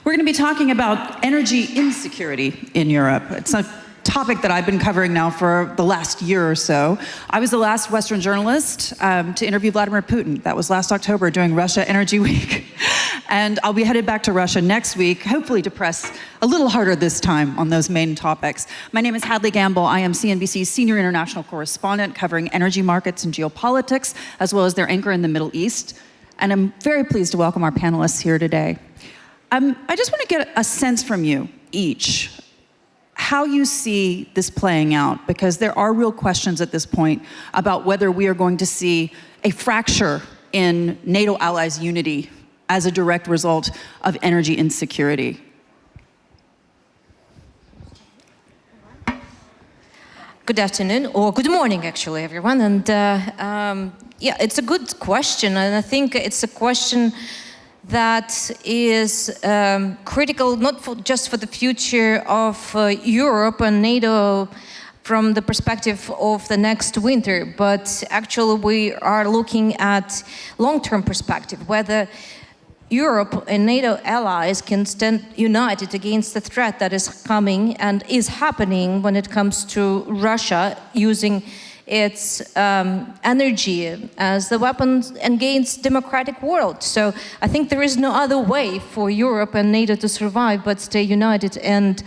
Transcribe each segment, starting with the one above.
We're going to be talking about energy insecurity in Europe. It's a topic that I've been covering now for the last year or so. I was the last Western journalist to interview Vladimir Putin. That was last October during Russia Energy Week. And I'll be headed back to Russia next week, hopefully to press a little harder this time on those main topics. My name is Hadley Gamble. I am CNBC's senior international correspondent covering energy markets and geopolitics, as well as their anchor in the Middle East. And I'm very pleased to welcome our panelists here today. I just want to get a sense from you each how you see this playing out, because there are real questions at this point about whether we are going to see a fracture in NATO allies' unity as a direct result of energy insecurity. Good afternoon, or good morning, actually, everyone. And yeah, it's a good question, and I think it's a question that is critical not just for the future of Europe and NATO from the perspective of the next winter, but actually we are looking at long-term perspective, whether Europe and NATO allies can stand united against the threat that is coming and is happening when it comes to Russia using its energy as the weapon against democratic world. So I think there is no other way for Europe and NATO to survive but stay united and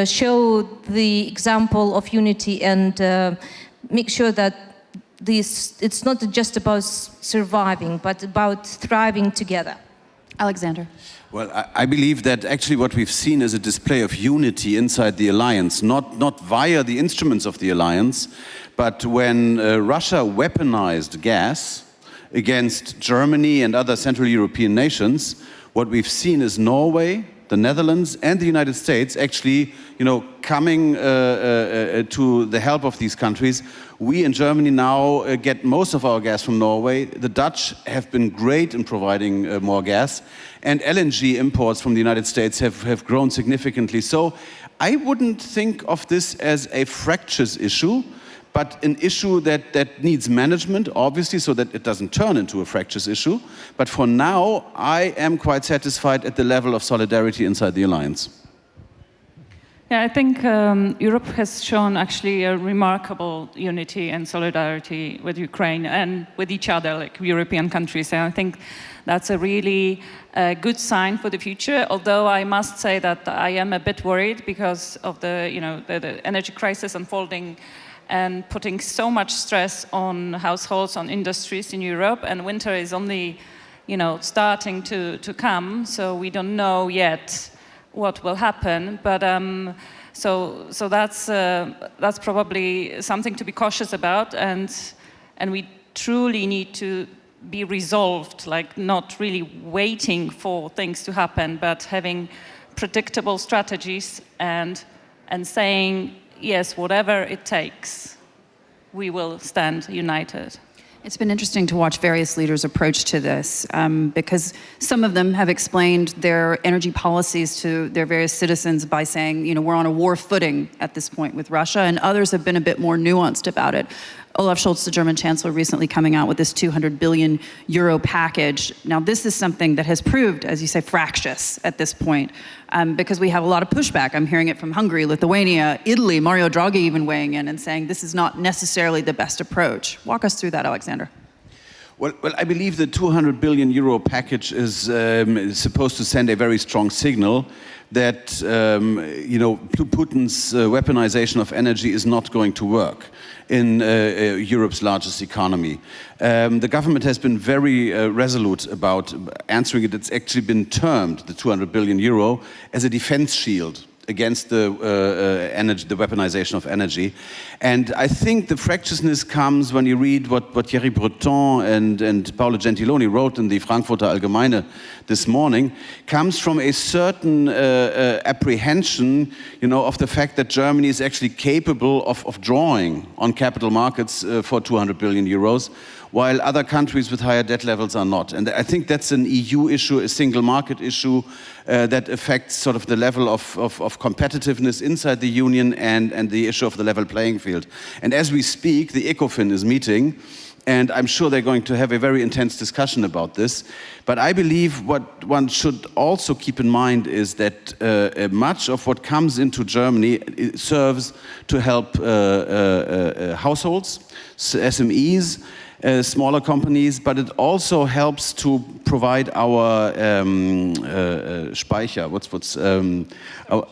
show the example of unity and make sure that it's not just about surviving but about thriving together. Alexander. Well, I believe that actually what we've seen is a display of unity inside the alliance, not via the instruments of the alliance, but when Russia weaponized gas against Germany and other Central European nations, what we've seen is Norway, the Netherlands, and the United States actually, coming to the help of these countries. We in Germany now get most of our gas from Norway. The Dutch have been great in providing more gas, and LNG imports from the United States have grown significantly. So I wouldn't think of this as a fractious issue, but an issue that needs management, obviously, so that it doesn't turn into a fractious issue. But for now, I am quite satisfied at the level of solidarity inside the alliance. Yeah, I think Europe has shown actually a remarkable unity and solidarity with Ukraine and with each other, like European countries. And I think that's a really good sign for the future. Although I must say that I am a bit worried because of the energy crisis unfolding and putting so much stress on households, on industries in Europe, and winter is only, starting to come, so we don't know yet what will happen. But so that's probably something to be cautious about, and we truly need to be resolved, like not really waiting for things to happen, but having predictable strategies and saying, yes, whatever it takes, we will stand united. It's been interesting to watch various leaders' approach to this because some of them have explained their energy policies to their various citizens by saying, we're on a war footing at this point with Russia, and others have been a bit more nuanced about it. Olaf Scholz, the German chancellor, recently coming out with this 200 billion euro package. Now, this is something that has proved, as you say, fractious at this point because we have a lot of pushback. I'm hearing it from Hungary, Lithuania, Italy, Mario Draghi even weighing in and saying this is not necessarily the best approach. Walk us through that, Alexander. Well, I believe the 200 billion euro package is supposed to send a very strong signal that Putin's weaponization of energy is not going to work in Europe's largest economy. The government has been very resolute about answering it. It's actually been termed, the 200 billion euro, as a defense shield against the weaponization of energy. And I think the fractiousness comes when you read what Thierry Breton and Paolo Gentiloni wrote in the Frankfurter Allgemeine this morning, comes from a certain apprehension, of the fact that Germany is actually capable of drawing on capital markets for 200 billion euros, while other countries with higher debt levels are not. And I think that's an EU issue, a single market issue that affects sort of the level of competitiveness inside the union and the issue of the level playing field. And as we speak, the ECOFIN is meeting And I'm sure they're going to have a very intense discussion about this. But I believe what one should also keep in mind is that much of what comes into Germany serves to help households, SMEs, smaller companies, but it also helps to provide our Speicher,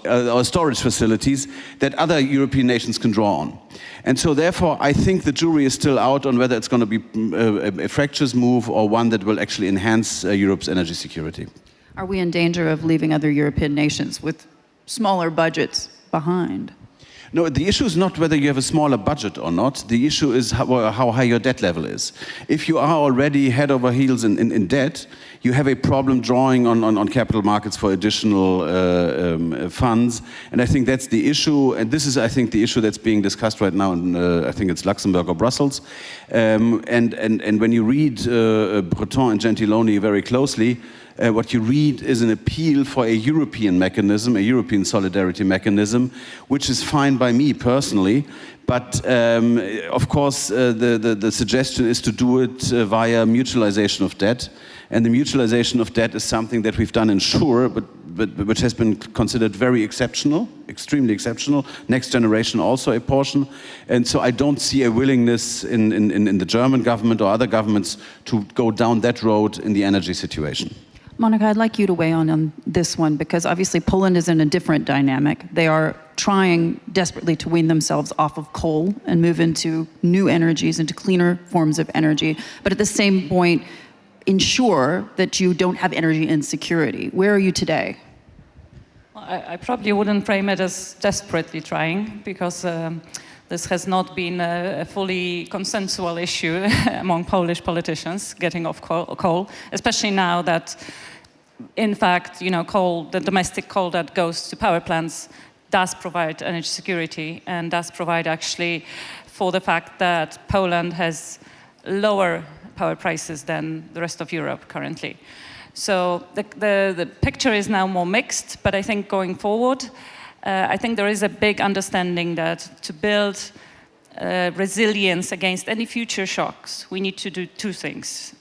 our storage facilities that other European nations can draw on. And so therefore, I think the jury is still out on whether it's going to be a fractious move or one that will actually enhance Europe's energy security. Are we in danger of leaving other European nations with smaller budgets behind? No, the issue is not whether you have a smaller budget or not. The issue is how high your debt level is. If you are already head over heels in debt, you have a problem drawing on capital markets for additional funds. And I think that's the issue. And this is, I think, the issue that's being discussed right now in, I think it's Luxembourg or Brussels. And when you read Breton and Gentiloni very closely, what you read is an appeal for a European mechanism, a European solidarity mechanism, which is fine by me personally. But of course, the suggestion is to do it via mutualization of debt. And the mutualization of debt is something that we've done in SURE, but which has been considered very exceptional, extremely exceptional. Next Generation also a portion. And so I don't see a willingness in the German government or other governments to go down that road in the energy situation. Monika, I'd like you to weigh on this one, because obviously Poland is in a different dynamic. They are trying desperately to wean themselves off of coal and move into new energies, into cleaner forms of energy, but at the same point, ensure that you don't have energy insecurity. Where are you today? Well, I probably wouldn't frame it as desperately trying, because this has not been a fully consensual issue among Polish politicians, getting off coal, especially now that, in fact, coal, the domestic coal that goes to power plants, does provide energy security and does provide actually for the fact that Poland has lower power prices than the rest of Europe currently. So the picture is now more mixed, but I think going forward, I think there is a big understanding that to build resilience against any future shocks, we need to do two things.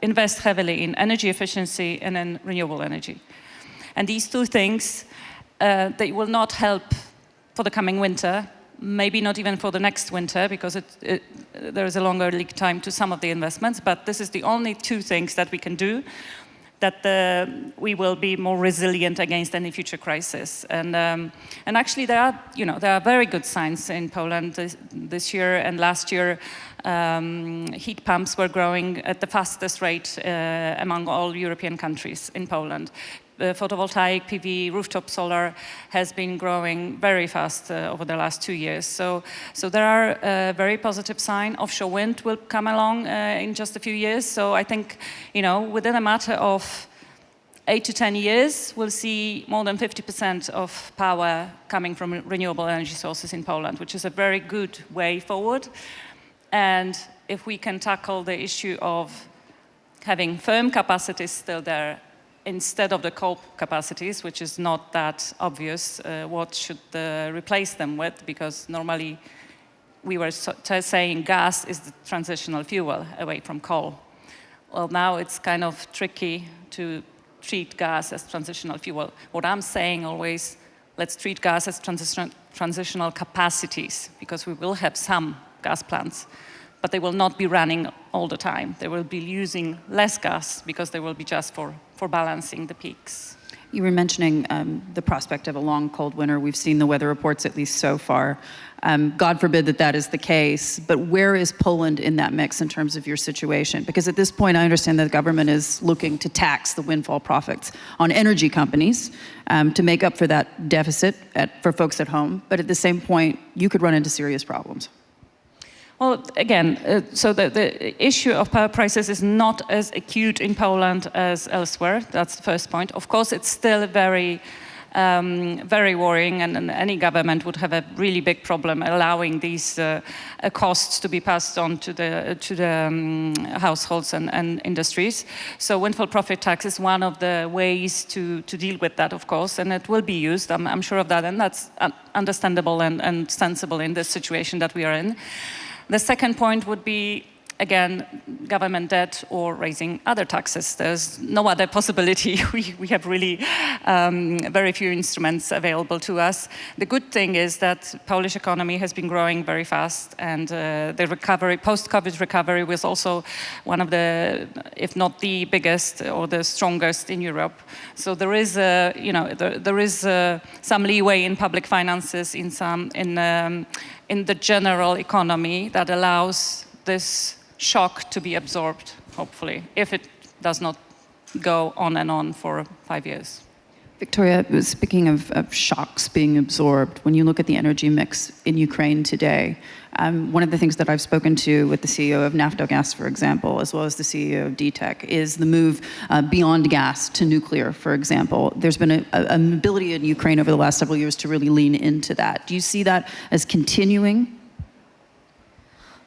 Invest heavily in energy efficiency and in renewable energy. And these two things, they will not help for the coming winter, maybe not even for the next winter, because there is a longer lead time to some of the investments, but this is the only two things that we can do, that we will be more resilient against any future crisis. And actually there are very good signs in Poland this year and last year. Heat pumps were growing at the fastest rate among all European countries in Poland. Photovoltaic, PV, rooftop solar has been growing very fast over the last 2 years. So there are very positive signs. Offshore wind will come along in just a few years. So I think, within a matter of 8 to 10 years, we'll see more than 50% of power coming from renewable energy sources in Poland, which is a very good way forward. And if we can tackle the issue of having firm capacities still there, instead of the coal capacities, which is not that obvious, what should replace them with, because normally we were saying gas is the transitional fuel away from coal. Well, now it's kind of tricky to treat gas as transitional fuel. What I'm saying always, let's treat gas as transitional capacities, because we will have some gas plants, but they will not be running all the time. They will be using less gas because they will be just for balancing the peaks. You were mentioning the prospect of a long, cold winter. We've seen the weather reports, at least so far. God forbid that is the case, but where is Poland in that mix in terms of your situation? Because at this point, I understand that the government is looking to tax the windfall profits on energy companies to make up for that deficit for folks at home. But at the same point, you could run into serious problems. Well, again, so the issue of power prices is not as acute in Poland as elsewhere. That's the first point. Of course, it's still very, very worrying, and any government would have a really big problem allowing these costs to be passed on to the households and industries. So windfall profit tax is one of the ways to deal with that, of course, and it will be used. I'm sure of that, and that's understandable and sensible in this situation that we are in. The second point would be again, government debt or raising other taxes. There's no other possibility. We have really very few instruments available to us. The good thing is that Polish economy has been growing very fast, and the recovery, post-COVID recovery, was also one of the, if not the biggest or the strongest in Europe. So there is, there is some leeway in public finances, in the general economy, that allows this shock to be absorbed, hopefully, if it does not go on and on for 5 years. Victoria, speaking of shocks being absorbed, when you look at the energy mix in Ukraine today, one of the things that I've spoken to with the CEO of Naftogaz, for example, as well as the CEO of DTEK, is the move beyond gas to nuclear, for example. There's been an ability in Ukraine over the last several years to really lean into that. Do you see that as continuing?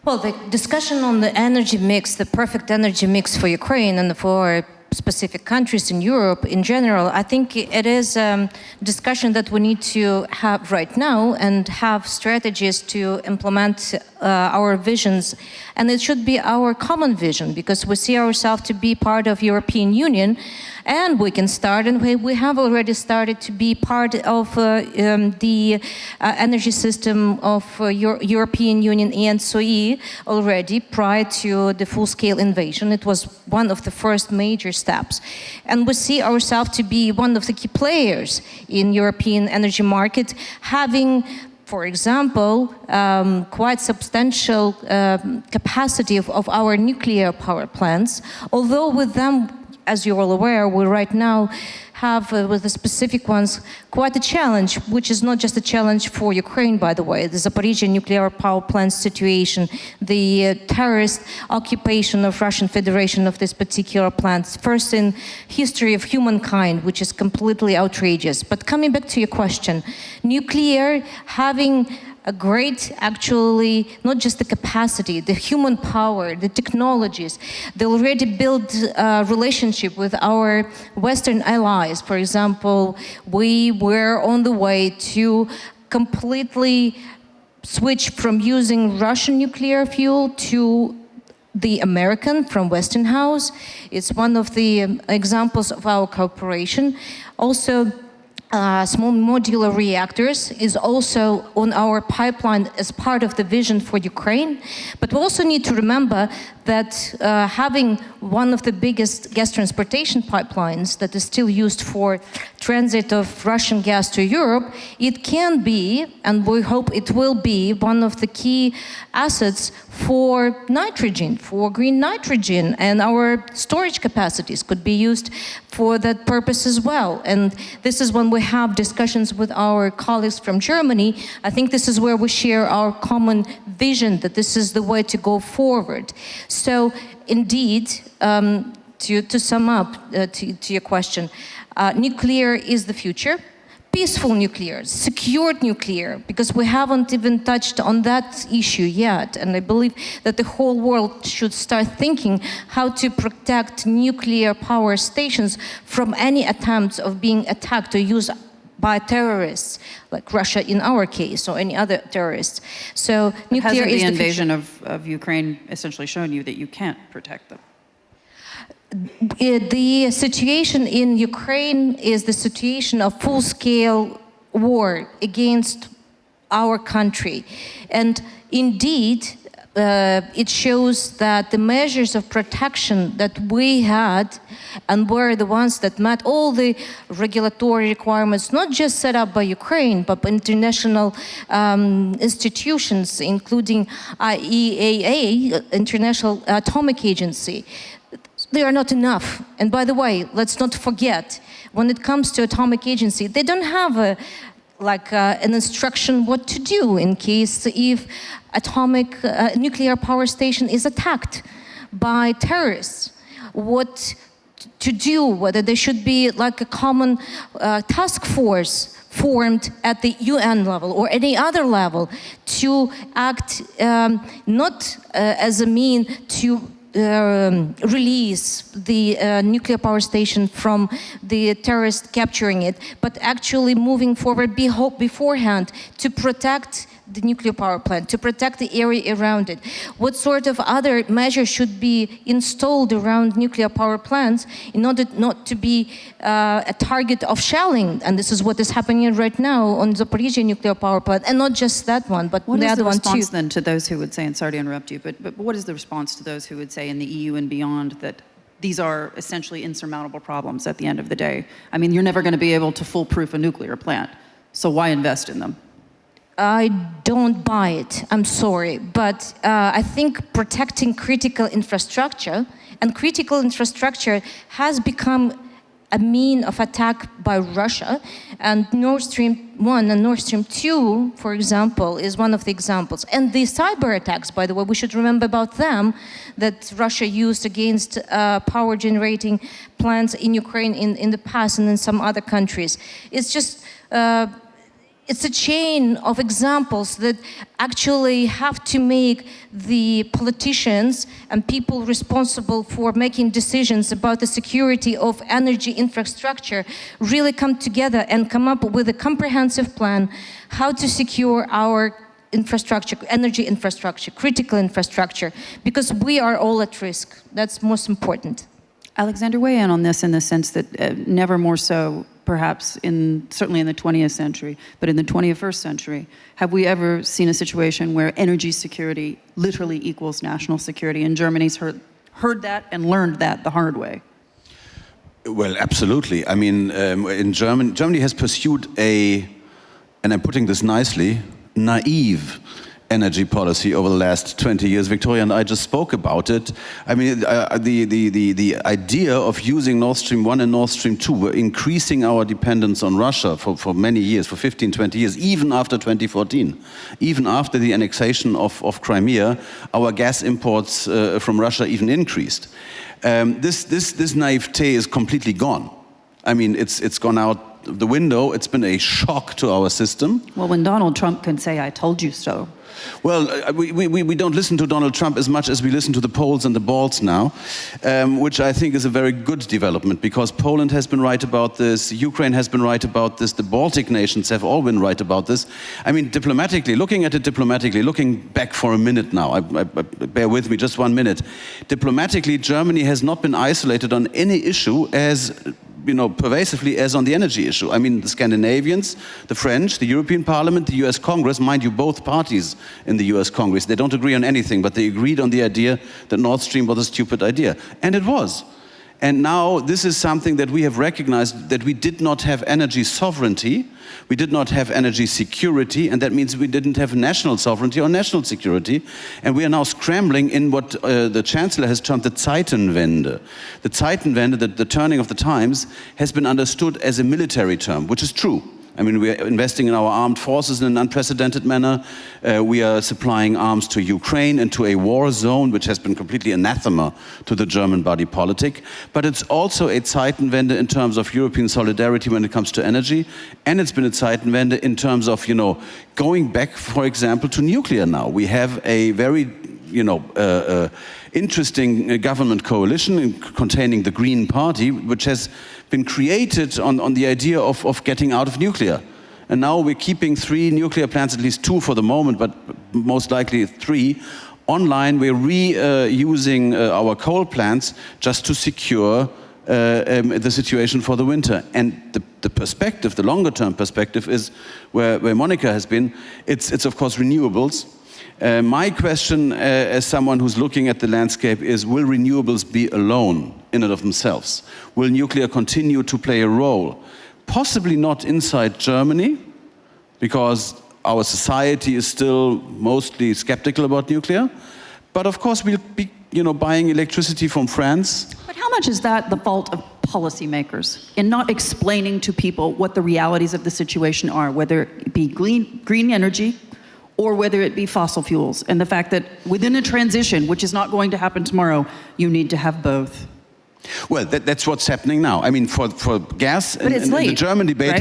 Well, the discussion on the energy mix, the perfect energy mix for Ukraine and for specific countries in Europe in general, I think it is a discussion that we need to have right now and have strategies to implement our visions. And it should be our common vision, because we see ourselves to be part of European Union, and we can start, and we have already started to be part of the energy system of European Union ENTSO-E already prior to the full-scale invasion. It was one of the first major steps. And we see ourselves to be one of the key players in European energy market, having, for example, quite substantial capacity of our nuclear power plants, although with them, as you're all aware, we right now have, with the specific ones, quite a challenge, which is not just a challenge for Ukraine, by the way. The Zaporizhzhia nuclear power plant situation, the terrorist occupation of Russian Federation of this particular plant, first in history of humankind, which is completely outrageous. But coming back to your question, nuclear having a great, actually, not just the capacity, the human power, the technologies, they already built a relationship with our Western allies. For example, we were on the way to completely switch from using Russian nuclear fuel to the American from Westinghouse. It's one of the examples of our cooperation. Also, small modular reactors is also on our pipeline as part of the vision for Ukraine. But we also need to remember that having one of the biggest gas transportation pipelines that is still used for transit of Russian gas to Europe, it can be, and we hope it will be, one of the key assets for nitrogen, for green nitrogen, and our storage capacities could be used for that purpose as well. And this is when we have discussions with our colleagues from Germany. I think this is where we share our common vision that this is the way to go forward. So indeed, to sum up to your question, nuclear is the future. Peaceful nuclear, secured nuclear, because we haven't even touched on that issue yet. And I believe that the whole world should start thinking how to protect nuclear power stations from any attempts of being attacked or used by terrorists, like Russia in our case, or any other terrorists. So nuclear is the invasion of Ukraine essentially shown you that you can't protect them? The situation in Ukraine is the situation of full-scale war against our country. And indeed, it shows that the measures of protection that we had and were the ones that met all the regulatory requirements, not just set up by Ukraine, but by international institutions, including IAEA, International Atomic Agency. They are not enough. And by the way, let's not forget, when it comes to Atomic Agency, they don't have an instruction what to do in case if atomic nuclear power station is attacked by terrorists. What to do, whether there should be like a common task force formed at the UN level or any other level to act not as a mean to release the nuclear power station from the terrorists capturing it, but actually moving forward beforehand to protect the nuclear power plant, to protect the area around it? What sort of other measures should be installed around nuclear power plants in order not to be a target of shelling? And this is what is happening right now on Zaporizhzhia nuclear power plant, and not just that one, but What the is other the one too. response then to those who would say, and sorry to interrupt you, but what is the response to those who would say in the EU and beyond that these are essentially insurmountable problems at the end of the day? I mean, you're never going to be able to foolproof a nuclear plant, so why invest in them? I don't buy it, I'm sorry, but I think protecting critical infrastructure, and critical infrastructure has become a mean of attack by Russia, and Nord Stream 1 and Nord Stream 2, for example, is one of the examples. And the cyber attacks, by the way, we should remember about them, that Russia used against power generating plants in Ukraine in the past and in some other countries. It's just, it's a chain of examples that actually have to make the politicians and people responsible for making decisions about the security of energy infrastructure really come together and come up with a comprehensive plan how to secure our infrastructure, energy infrastructure, critical infrastructure, because we are all at risk. That's most important. Alexander, weigh in on this in the sense that never more so, perhaps, certainly in the 20th century, but in the 21st century, have we ever seen a situation where energy security literally equals national security? And Germany's heard that and learned that the hard way. Well, absolutely. I mean, in Germany has pursued and I'm putting this nicely, naive energy policy over the last 20 years. Victoria and I just spoke about it. I mean, the idea of using Nord Stream 1 and Nord Stream 2 were increasing our dependence on Russia for many years, for 15, 20 years, even after 2014. Even after the annexation of Crimea, our gas imports from Russia even increased. This naivete is completely gone. I mean, it's gone out the window. It's been a shock to our system. Well, when Donald Trump can say, "I told you so." Well, we don't listen to Donald Trump as much as we listen to the Poles and the Balts now, which I think is a very good development, because Poland has been right about this, Ukraine has been right about this, the Baltic nations have all been right about this. I mean, diplomatically, looking at it diplomatically, looking back for a minute now, bear with me just 1 minute. Diplomatically, Germany has not been isolated on any issue as pervasively as on the energy issue. I mean, the Scandinavians, the French, the European Parliament, the US Congress, mind you, both parties in the US Congress, they don't agree on anything, but they agreed on the idea that Nord Stream was a stupid idea. And it was. And now this is something that we have recognized, that we did not have energy sovereignty, we did not have energy security, and that means we didn't have national sovereignty or national security. And we are now scrambling in what the Chancellor has termed the Zeitenwende. The Zeitenwende, the turning of the times, has been understood as a military term, which is true. I mean, we are investing in our armed forces in an unprecedented manner. We are supplying arms to Ukraine and to a war zone, which has been completely anathema to the German body politic. But it's also a Zeitenwende in terms of European solidarity when it comes to energy. And it's been a Zeitenwende in terms of, going back, for example, to nuclear now. We have a very interesting government coalition containing the Green Party, which has been created on the idea of getting out of nuclear. And now we're keeping 3 nuclear plants, at least 2 for the moment, but most likely 3, online. We're reusing our coal plants just to secure the situation for the winter. And the perspective, the longer term perspective, is where Monika has been. It's of course renewables. My question as someone who's looking at the landscape is, will renewables be alone in and of themselves? Will nuclear continue to play a role? Possibly not inside Germany, because our society is still mostly skeptical about nuclear. But of course we'll be buying electricity from France. But how much is that the fault of policymakers in not explaining to people what the realities of the situation are, whether it be green energy, or whether it be fossil fuels, and the fact that within a transition, which is not going to happen tomorrow, you need to have both? Well, that's what's happening now. I mean, for gas, but it's late, the German debate right?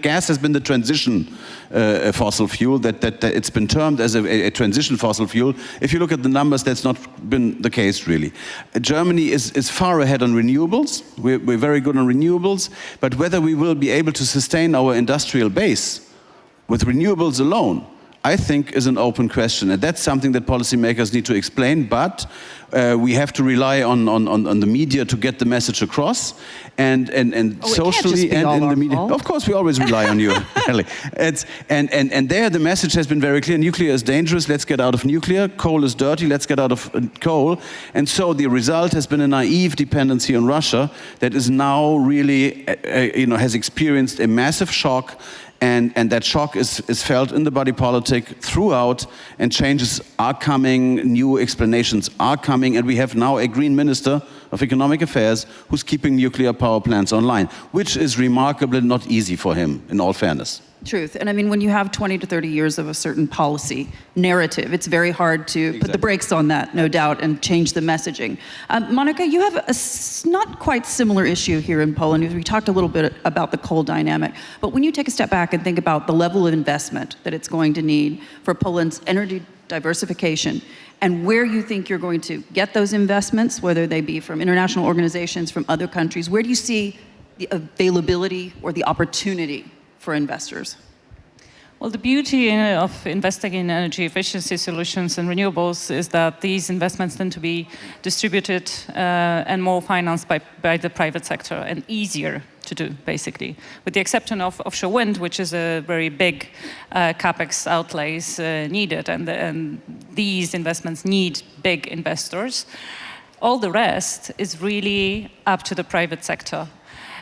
Gas has been the transition fossil fuel, that it's been termed as a transition fossil fuel. If you look at the numbers, that's not been the case, really. Germany is far ahead on renewables. We're very good on renewables, but whether we will be able to sustain our industrial base with renewables alone, I think is an open question. And that's something that policymakers need to explain, but we have to rely on the media to get the message across. And socially and in the media. Of course, we always rely on you, Hadley. And there the message has been very clear. Nuclear is dangerous, let's get out of nuclear. Coal is dirty, let's get out of coal. And so the result has been a naive dependency on Russia that is now really, has experienced a massive shock. And that shock is felt in the body politic throughout, and changes are coming, new explanations are coming, and we have now a Green Minister of Economic Affairs who's keeping nuclear power plants online, which is remarkably not easy for him, in all fairness. Truth. And I mean, when you have 20 to 30 years of a certain policy narrative, it's very hard to put the brakes on that, no doubt, and change the messaging. Monika, you have a not quite similar issue here in Poland. We talked a little bit about the coal dynamic, but when you take a step back and think about the level of investment that it's going to need for Poland's energy diversification, and where you think you're going to get those investments, whether they be from international organizations, from other countries, where do you see the availability or the opportunity for investors? Well, the beauty of investing in energy efficiency solutions and renewables is that these investments tend to be distributed and more financed by the private sector, and easier to do, basically, with the exception of offshore wind, which is a very big capex outlays needed, and these investments need big investors. All the rest is really up to the private sector.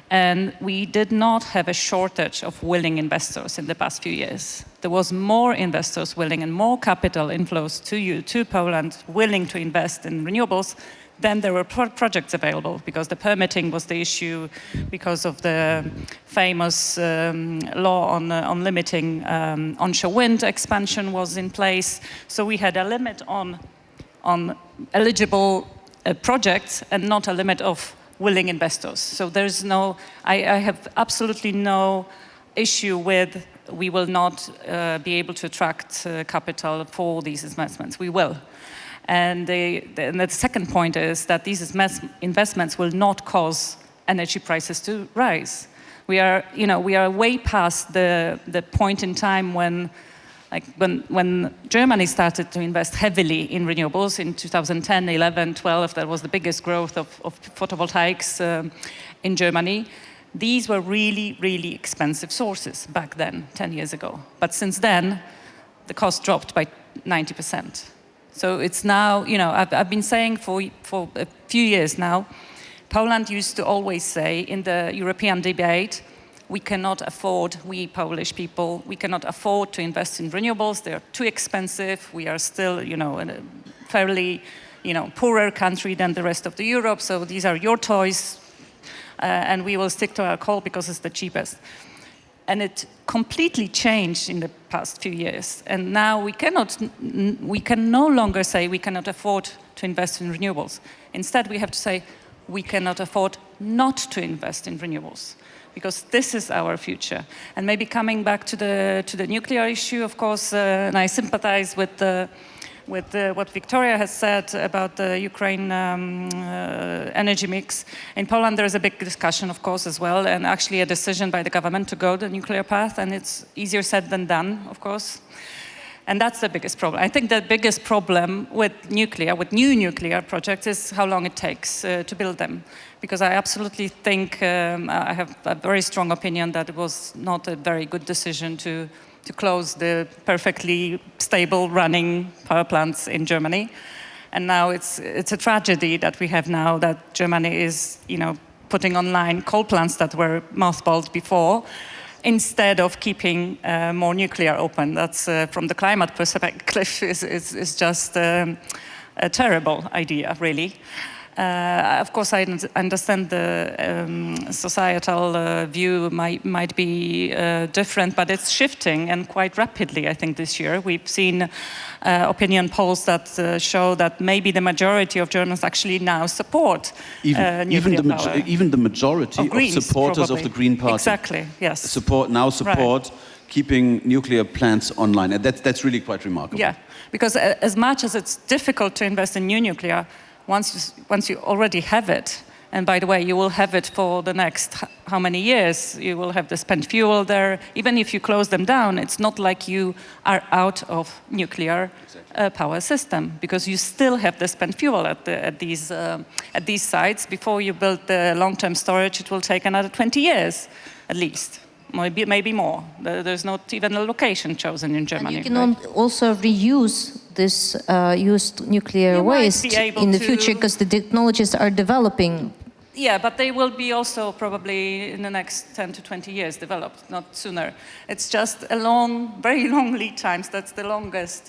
And we did not have a shortage of willing investors in the past few years. There was more investors willing and more capital inflows to Poland willing to invest in renewables than there were projects available, because the permitting was the issue, because of the famous law on limiting onshore wind expansion was in place. So we had a limit on eligible projects and not a limit of willing investors. So there's I have absolutely no issue with we will not be able to attract capital for these investments. We will. And the second point is that these investments will not cause energy prices to rise. We are way past the point in time when Germany started to invest heavily in renewables in 2010, 11, 12, that was the biggest growth of photovoltaics in Germany. These were really, really expensive sources back then, 10 years ago. But since then, the cost dropped by 90%. So it's now, I've been saying for a few years now, Poland used to always say in the European debate, we cannot afford, we Polish people, we cannot afford to invest in renewables. They are too expensive. We are still, in a fairly, poorer country than the rest of the Europe. So these are your toys, and we will stick to our coal because it's the cheapest. And it completely changed in the past few years. And now we can no longer say we cannot afford to invest in renewables. Instead, we have to say we cannot afford not to invest in renewables, because this is our future. And maybe coming back to the nuclear issue, of course, and I sympathize with what Victoria has said about the Ukraine energy mix. In Poland, there is a big discussion, of course, as well, and actually a decision by the government to go the nuclear path, and it's easier said than done, of course. And that's the biggest problem. I think the biggest problem with new nuclear projects, is how long it takes to build them. Because I absolutely think, I have a very strong opinion that it was not a very good decision to close the perfectly stable running power plants in Germany. And now it's a tragedy that we have now that Germany is, putting online coal plants that were mothballed before, instead of keeping more nuclear open. That's, from the climate perspective, is just a terrible idea, really. Of course, I understand the societal view might be different, but it's shifting, and quite rapidly, I think, this year. We've seen opinion polls that show that maybe the majority of Germans actually now support nuclear power. Even the majority of Greens, supporters probably. of the Green Party Exactly, yes. support Right. keeping nuclear plants online. And that's really quite remarkable. Yeah, because as much as it's difficult to invest in new nuclear, once you already have it, And by the way, you will have it for the next how many years? You will have the spent fuel there. Even if you close them down, it's not like you are out of nuclear power system, because you still have the spent fuel at these sites. Before you build the long-term storage, it will take another 20 years at least. Maybe more. There's not even a location chosen in Germany. And you can also reuse this used nuclear waste in the future, because the technologies are developing. Yeah, but they will be also probably in the next 10 to 20 years developed, not sooner. It's just a very long lead times. That's the longest,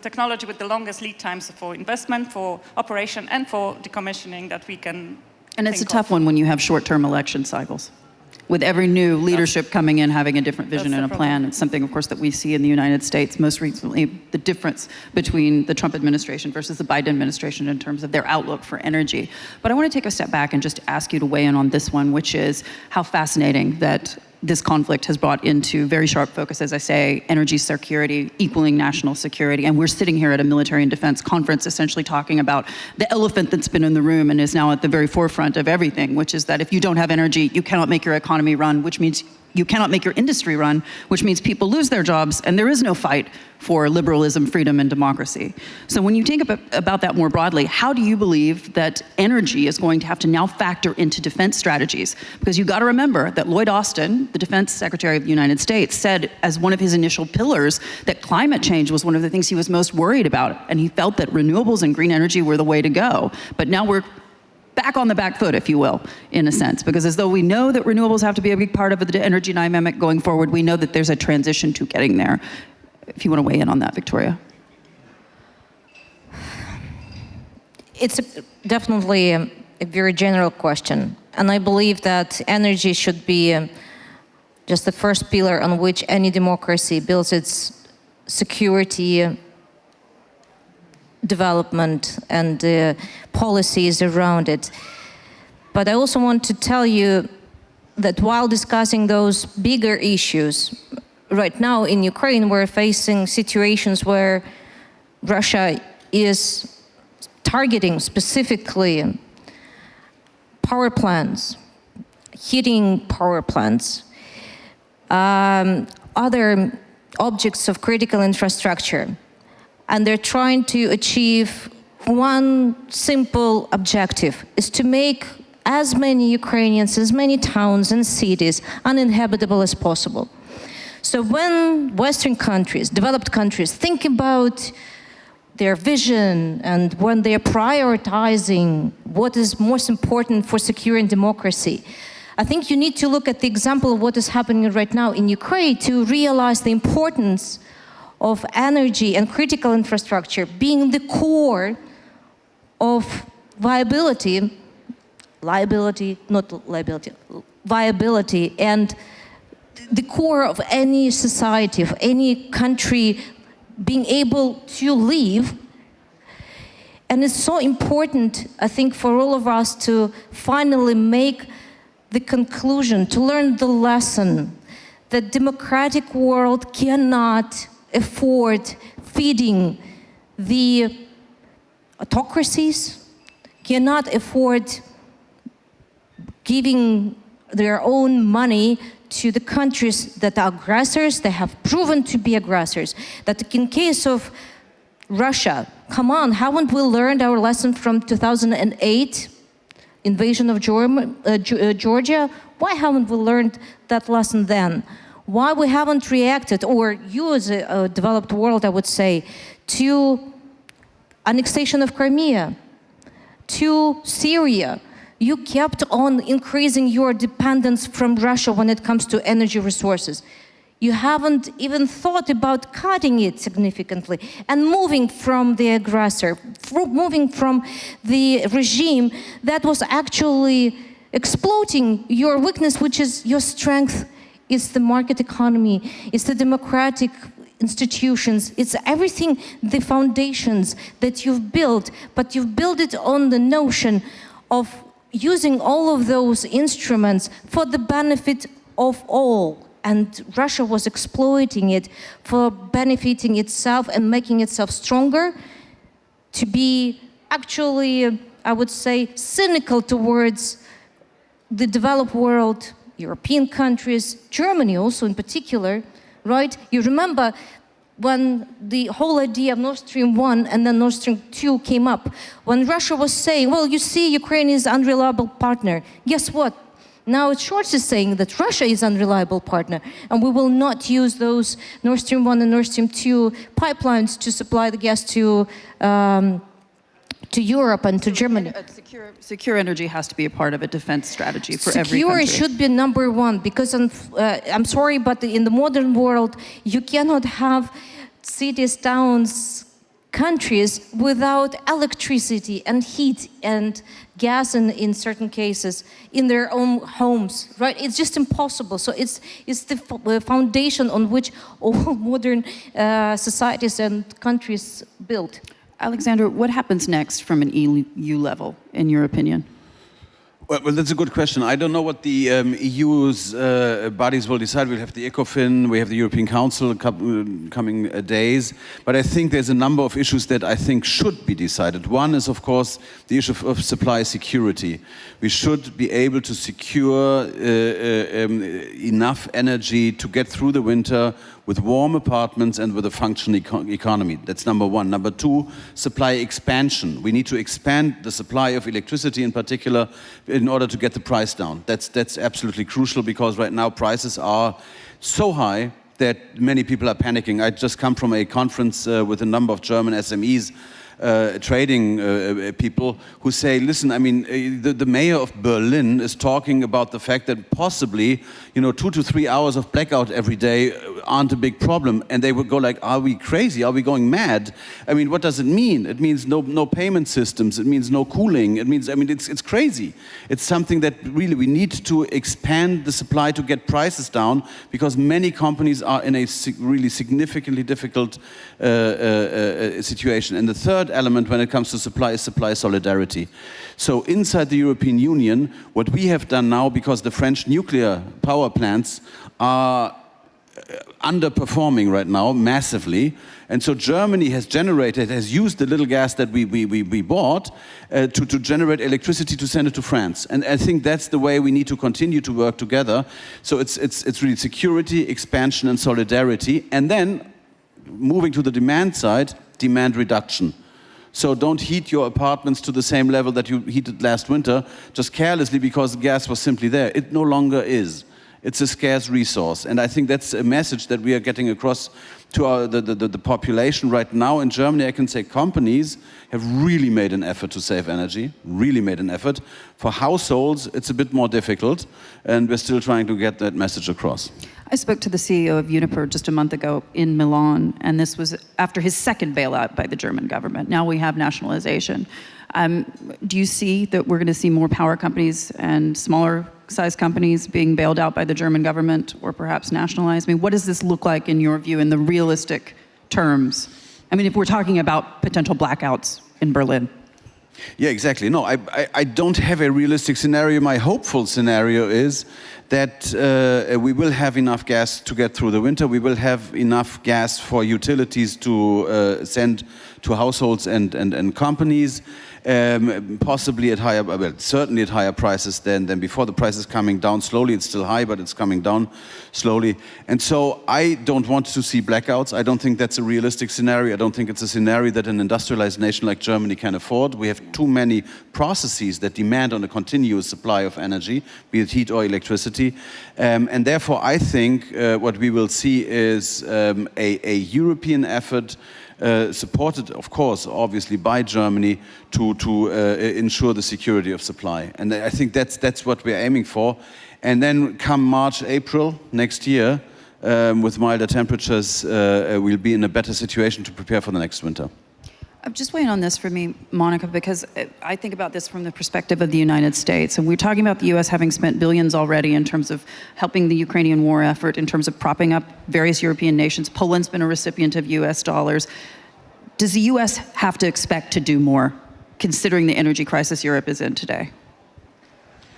technology with the longest lead times for investment, for operation, and for decommissioning that we can. And it's a tough one when you have short-term election cycles. With every new leadership coming in, having a different vision and a plan. It's something, of course, that we see in the United States. Most recently, the difference between the Trump administration versus the Biden administration in terms of their outlook for energy. But I want to take a step back and just ask you to weigh in on this one, which is how fascinating that this conflict has brought into very sharp focus, as I say, energy security equaling national security. And we're sitting here at a military and defense conference essentially talking about the elephant that's been in the room and is now at the very forefront of everything, which is that if you don't have energy, you cannot make your economy run, which means you cannot make your industry run, which means people lose their jobs, and there is no fight for liberalism, freedom, and democracy. So when you think about that more broadly, how do you believe that energy is going to have to now factor into defense strategies? Because you got to remember that Lloyd Austin, the Defense Secretary of the United States, said as one of his initial pillars that climate change was one of the things he was most worried about, and he felt that renewables and green energy were the way to go. But now we're back on the back foot, if you will, in a sense, because as though we know that renewables have to be a big part of the energy dynamic going forward, we know that there's a transition to getting there. If you want to weigh in on that, Victoria. It's definitely a very general question, and I believe that energy should be just the first pillar on which any democracy builds its security, development, and policies around it. But I also want to tell you that while discussing those bigger issues, right now in Ukraine we're facing situations where Russia is targeting specifically power plants, heating power plants, other objects of critical infrastructure. And they're trying to achieve one simple objective, is to make as many Ukrainians, as many towns and cities uninhabitable as possible. So when Western countries, developed countries, think about their vision and when they're prioritizing what is most important for securing democracy, I think you need to look at the example of what is happening right now in Ukraine to realize the importance of energy and critical infrastructure being the core of viability and the core of any society, of any country being able to live. And it's so important, I think, for all of us to finally make the conclusion, to learn the lesson that democratic world cannot afford feeding the autocracies, cannot afford giving their own money to the countries that are aggressors, that have proven to be aggressors. That in case of Russia, come on, haven't we learned our lesson from 2008 invasion of Georgia? Why haven't we learned that lesson then? Why we haven't reacted, or you as a developed world, I would say, to annexation of Crimea, to Syria? You kept on increasing your dependence from Russia when it comes to energy resources. You haven't even thought about cutting it significantly and moving from the aggressor, moving from the regime that was actually exploiting your weakness, which is your strength. It's the market economy, it's the democratic institutions, it's everything, the foundations that you've built, but you've built it on the notion of using all of those instruments for the benefit of all. And Russia was exploiting it for benefiting itself and making itself stronger, to be actually, I would say, cynical towards the developed world, European countries, Germany also in particular, right? You remember when the whole idea of Nord Stream 1 and then Nord Stream 2 came up, when Russia was saying, well, you see, Ukraine is an unreliable partner. Guess what? Now Scholz is saying that Russia is an unreliable partner, and we will not use those Nord Stream 1 and Nord Stream 2 pipelines to supply the gas to Europe and to Germany. Secure energy has to be a part of a defense strategy for every country. Secure should be number one, because I'm sorry, but in the modern world, you cannot have cities, towns, countries without electricity and heat and gas in certain cases in their own homes, right? It's just impossible. So it's the foundation on which all modern societies and countries build. Alexander, what happens next from an EU level, in your opinion? Well, that's a good question. I don't know what the EU's bodies will decide. We'll have the ECOFIN, we have the European Council coming days. But I think there's a number of issues that I think should be decided. One is, of course, the issue of supply security. We should be able to secure enough energy to get through the winter with warm apartments and with a functioning economy. That's number one. Number two, supply expansion. We need to expand the supply of electricity in particular in order to get the price down. That's absolutely crucial, because right now prices are so high that many people are panicking. I just come from a conference with a number of German SMEs, trading people, who say, listen, I mean, the mayor of Berlin is talking about the fact that possibly, 2 to 3 hours of blackout every day aren't a big problem. And they would go like, are we crazy? Are we going mad? I mean, what does it mean? It means no payment systems. It means no cooling. It means, it's crazy. It's something that really we need to expand the supply to get prices down, because many companies are in a really significantly difficult situation. And the third element when it comes to supply is supply solidarity. So inside the European Union, what we have done now, because the French nuclear power plants are underperforming right now massively, and so Germany has used the little gas that we bought to generate electricity to send it to France. And I think that's the way we need to continue to work together. So it's really security, expansion and solidarity, and then moving to the demand side, demand reduction. So don't heat your apartments to the same level that you heated last winter, just carelessly because gas was simply there. It no longer is. It's a scarce resource. And I think that's a message that we are getting across to the population right now. In Germany, I can say companies have really made an effort to save energy, really made an effort. For households, it's a bit more difficult, and we're still trying to get that message across. I spoke to the CEO of Uniper just a month ago in Milan, and this was after his second bailout by the German government. Now we have nationalization. Do you see that we're going to see more power companies and smaller size companies being bailed out by the German government, or perhaps nationalized? I mean, what does this look like in your view in the realistic terms? I mean, if we're talking about potential blackouts in Berlin. Yeah, exactly. No, I don't have a realistic scenario. My hopeful scenario is that we will have enough gas to get through the winter. We will have enough gas for utilities to send to households and companies, possibly at higher, well, certainly at higher prices than before. The price is coming down slowly. It's still high, but it's coming down slowly. And so I don't want to see blackouts. I don't think that's a realistic scenario. I don't think it's a scenario that an industrialized nation like Germany can afford. We have too many processes that demand on a continuous supply of energy, be it heat or electricity. And therefore, I think what we will see is a European effort, supported, of course, obviously by Germany, to ensure the security of supply. And I think that's what we're aiming for. And then come March, April next year, with milder temperatures, we'll be in a better situation to prepare for the next winter. Just weighing on this for me, Monika, because I think about this from the perspective of the United States. And we're talking about the U.S. having spent billions already in terms of helping the Ukrainian war effort, in terms of propping up various European nations. Poland's been a recipient of U.S. dollars. Does the U.S. have to expect to do more, considering the energy crisis Europe is in today?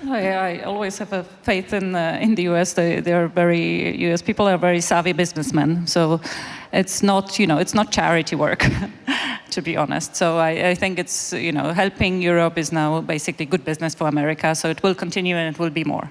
I always have a faith in the U.S. U.S. people are very savvy businessmen. So it's not, it's not charity work. to be honest. So I think it's, helping Europe is now basically good business for America. So it will continue and it will be more,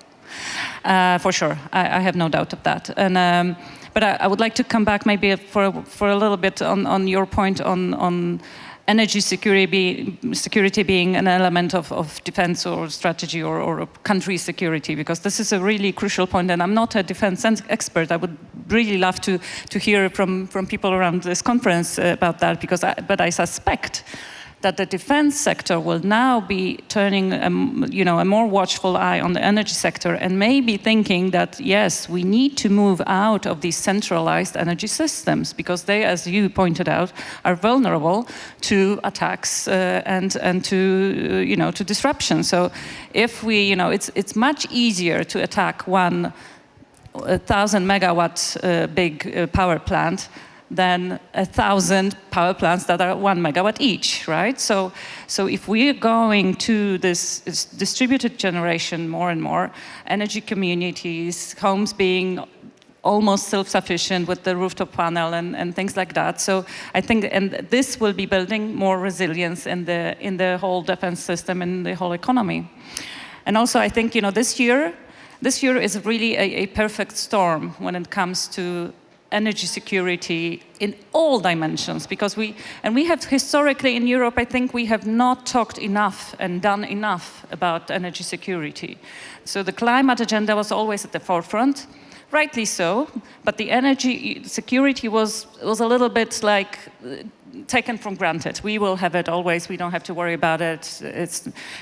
for sure. I have no doubt of that. And but I would like to come back maybe for a little bit on your point on energy security being an element of defense or strategy or country security, because this is a really crucial point, and I'm not a defense expert. I would really love to hear from people around this conference about that, but I suspect that the defense sector will now be turning a more watchful eye on the energy sector, and maybe thinking that, yes, we need to move out of these centralized energy systems, because they, as you pointed out, are vulnerable to attacks and to disruption. So if we, it's much easier to attack 1,000 megawatt big power plant than 1,000 power plants that are 1 megawatt each, right? So if we're going to this distributed generation more and more, energy communities, homes being almost self-sufficient with the rooftop panel and things like that. So I think, and this will be building more resilience in the whole defense system and the whole economy. And also I think, this year is really a perfect storm when it comes to energy security in all dimensions, because we have historically in Europe, I think we have not talked enough and done enough about energy security. So the climate agenda was always at the forefront, rightly so, but the energy security was a little bit like taken for granted. We will have it always, we don't have to worry about it.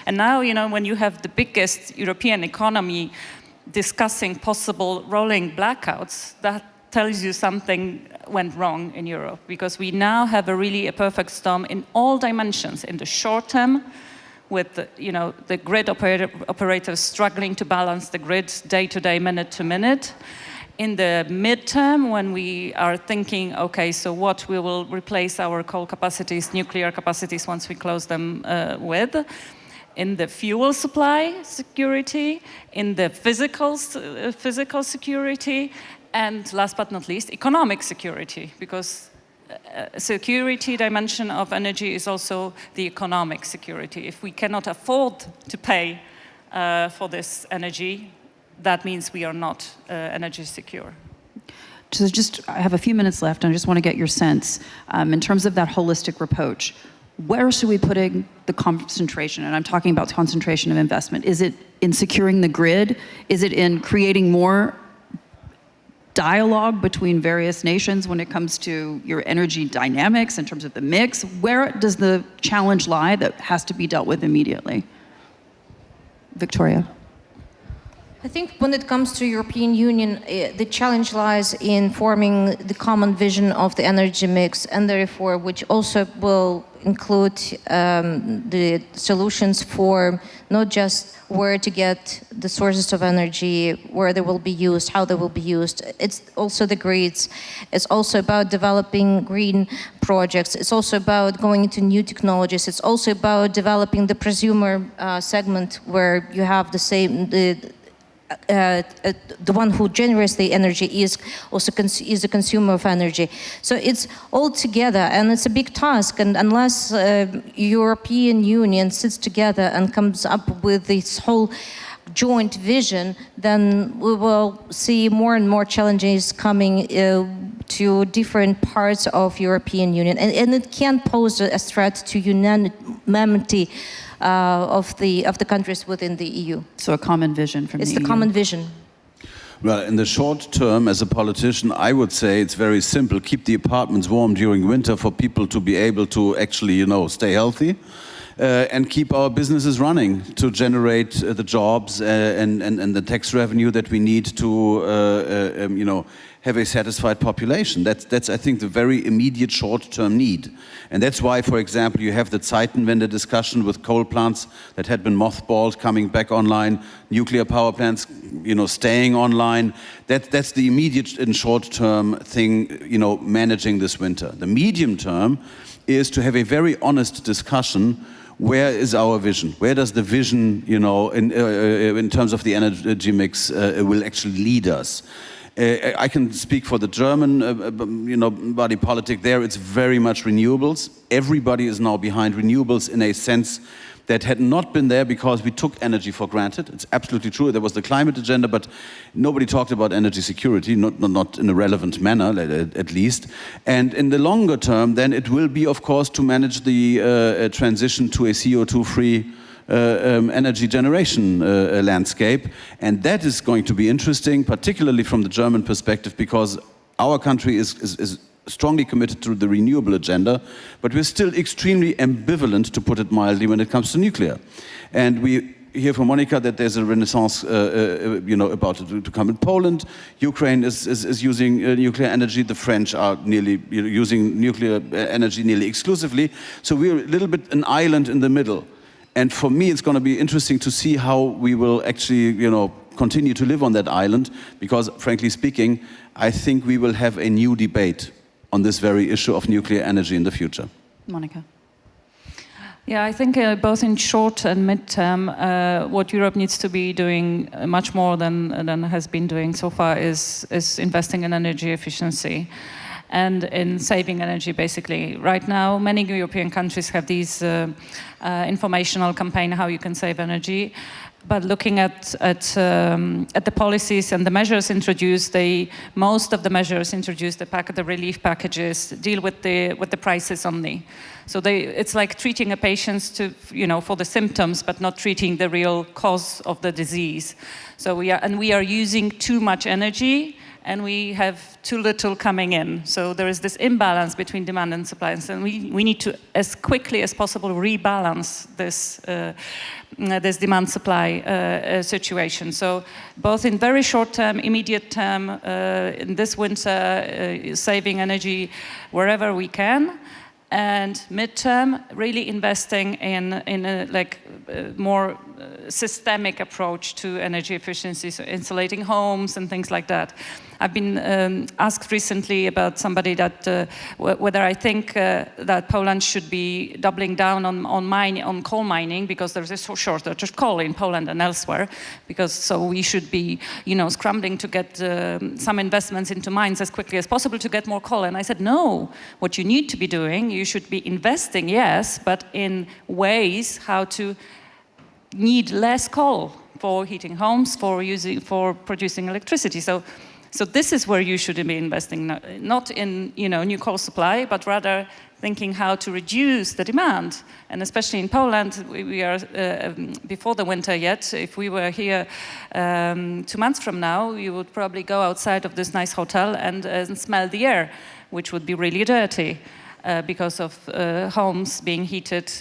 And now, when you have the biggest European economy discussing possible rolling blackouts, that tells you something went wrong in Europe, because we now have a perfect storm in all dimensions. In the short term, with the grid operators struggling to balance the grid day to day, minute to minute. In the midterm, when we are thinking, okay, so what we will replace our coal capacities, nuclear capacities, once we close them with. In the fuel supply security, in the physical security, and last but not least, economic security, because security dimension of energy is also the economic security. If we cannot afford to pay for this energy, that means we are not energy secure. So I have a few minutes left, and I just want to get your sense, in terms of that holistic approach, where should we put the concentration? And I'm talking about concentration of investment. Is it in securing the grid? Is it in creating more dialogue between various nations when it comes to your energy dynamics in terms of the mix? Where does the challenge lie that has to be dealt with immediately? Victoria. I think when it comes to European Union, the challenge lies in forming the common vision of the energy mix and therefore which also will include the solutions for not just where to get the sources of energy, where they will be used, how they will be used. It's also the grids. It's also about developing green projects. It's also about going into new technologies. It's also about developing the prosumer segment where you have the one who generates the energy is also is a consumer of energy. So it's all together, and it's a big task. And unless European Union sits together and comes up with this whole joint vision, then we will see more and more challenges coming to different parts of European Union, and it can pose a threat to unanimity of the countries within the EU. So a common vision from the EU. It's the common vision. Well, in the short term, as a politician, I would say it's very simple. Keep the apartments warm during winter for people to be able to actually, stay healthy. And keep our businesses running to generate the jobs and the tax revenue that we need to, have a satisfied population. That's I think, the very immediate short-term need. And that's why, for example, you have the Zeitenwende discussion with coal plants that had been mothballed coming back online, nuclear power plants, staying online. That's the immediate and short-term thing, managing this winter. The medium term is to have a very honest discussion. Where is our vision? Where does the vision, in terms of the energy mix, will actually lead us? I can speak for the German, body politic there. It's very much renewables. Everybody is now behind renewables in a sense that had not been there because we took energy for granted. It's absolutely true. There was the climate agenda, but nobody talked about energy security, not in a relevant manner, at least. And in the longer term, then it will be, of course, to manage the transition to a CO2-free energy generation landscape. And that is going to be interesting, particularly from the German perspective, because our country is strongly committed to the renewable agenda, but we're still extremely ambivalent, to put it mildly, when it comes to nuclear. And we hear from Monika that there's a renaissance, about to come in Poland. Ukraine is using nuclear energy. The French are nearly using nuclear energy nearly exclusively. So we're a little bit an island in the middle. And for me, it's going to be interesting to see how we will actually, continue to live on that island, because, frankly speaking, I think we will have a new debate on this very issue of nuclear energy in the future. Monika. Yeah, I think both in short and mid-term, what Europe needs to be doing much more than has been doing so far is investing in energy efficiency and in saving energy, basically. Right now, many European countries have these informational campaign how you can save energy. But looking at the policies and the measures introduced, most of the measures introduced, the relief packages, deal with the prices only. So it's like treating a patient for the symptoms, but not treating the real cause of the disease. So we are using too much energy, and we have too little coming in. So there is this imbalance between demand and supply, and we need to, as quickly as possible, rebalance this demand-supply situation. So both in very short-term, immediate term, in this winter, saving energy wherever we can, and mid-term, really investing in a more systemic approach to energy efficiency, so insulating homes and things like that. I've been asked recently about somebody that whether I think that Poland should be doubling down on coal mining, because there's a shortage of coal in Poland and elsewhere, so we should be scrambling to get some investments into mines as quickly as possible to get more coal. And I said, no, what you need to be doing, you should be investing, yes, but in ways how to need less coal for heating homes, for producing electricity. So this is where you should be investing, not in new coal supply, but rather thinking how to reduce the demand. And especially in Poland, we are before the winter yet. If we were here 2 months from now, you would probably go outside of this nice hotel and smell the air, which would be really dirty. Because of homes being heated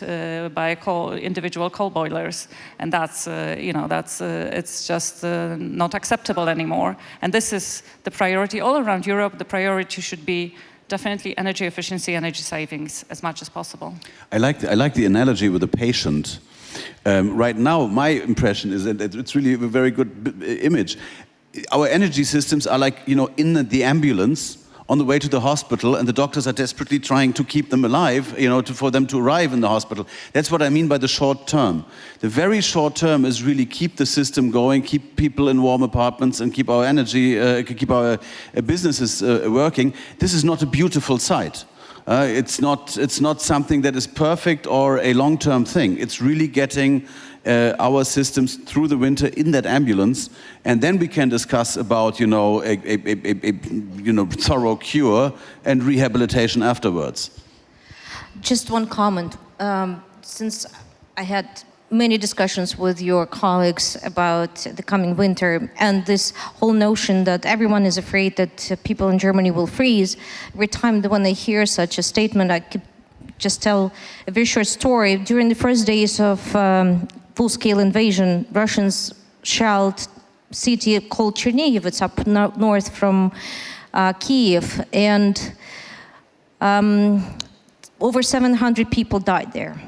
by individual coal boilers, and it's just not acceptable anymore. And this is the priority all around Europe. The priority should be definitely energy efficiency, energy savings as much as possible. I like the analogy with the patient. Right now, my impression is that it's really a very good image. Our energy systems are like in the ambulance on the way to the hospital, and the doctors are desperately trying to keep them alive, for them to arrive in the hospital. That's what I mean by the short term. The very short term is really keep the system going, keep people in warm apartments, and keep our energy, keep our businesses working. This is not a beautiful sight. It's not something that is perfect or a long-term thing. It's really getting our systems through the winter in that ambulance, and then we can discuss about a thorough cure and rehabilitation afterwards. Just one comment. Since I had many discussions with your colleagues about the coming winter and this whole notion that everyone is afraid that people in Germany will freeze, every time when they hear such a statement, I could just tell a very short story. During the first days of full-scale invasion, Russians shelled a city called Chernihiv. It's up north from Kiev, and over 700 people died there.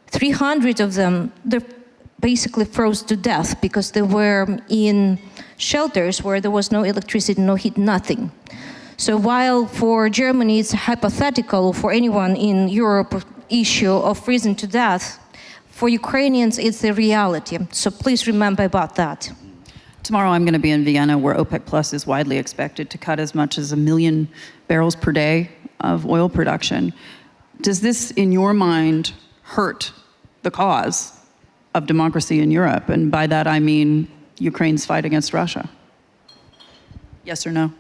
300 of them, they basically froze to death because they were in shelters where there was no electricity, no heat, nothing. So while for Germany it's hypothetical, for anyone in Europe, issue of freezing to death, for Ukrainians, it's the reality. So please remember about that. Tomorrow I'm going to be in Vienna, where OPEC Plus is widely expected to cut as much as 1 million barrels per day of oil production. Does this, in your mind, hurt the cause of democracy in Europe? And by that I mean Ukraine's fight against Russia. Yes or no?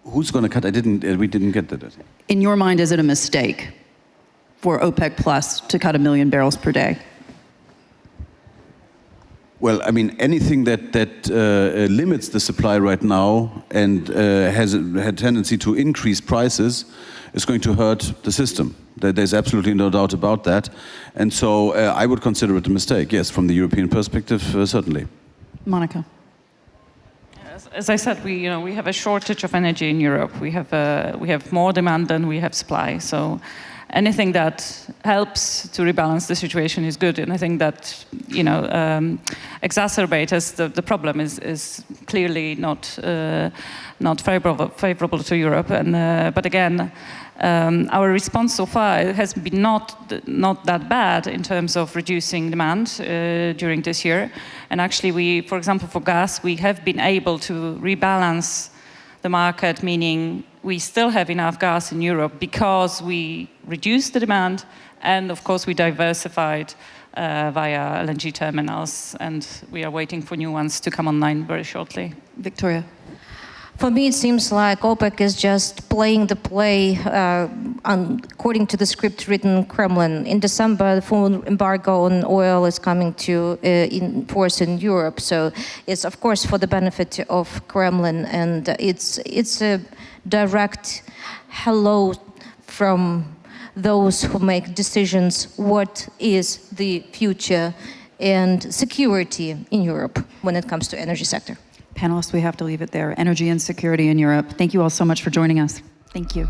Who's going to cut? We didn't get that. In your mind, is it a mistake for OPEC Plus to cut 1 million barrels per day? Well, I mean, anything that limits the supply right now and has a tendency to increase prices is going to hurt the system. There's absolutely no doubt about that. And so I would consider it a mistake, yes, from the European perspective, certainly. Monika. As I said, we have a shortage of energy in Europe. We have more demand than we have supply. So anything that helps to rebalance the situation is good. And I think that exacerbates the problem is clearly not favorable to Europe. And but again, our response so far has been not that bad in terms of reducing demand during this year. And actually, for example, for gas, we have been able to rebalance the market, meaning we still have enough gas in Europe because we reduced the demand, and of course we diversified via LNG terminals, and we are waiting for new ones to come online very shortly. Victoria. For me, it seems like OPEC is just playing the play according to the script written in Kremlin. In December, the full embargo on oil is coming to in force in Europe. So it's, of course, for the benefit of Kremlin. And it's a direct hello from those who make decisions what is the future and security in Europe when it comes to energy sector. Panelists, we have to leave it there. Energy insecurity in Europe. Thank you all so much for joining us. Thank you.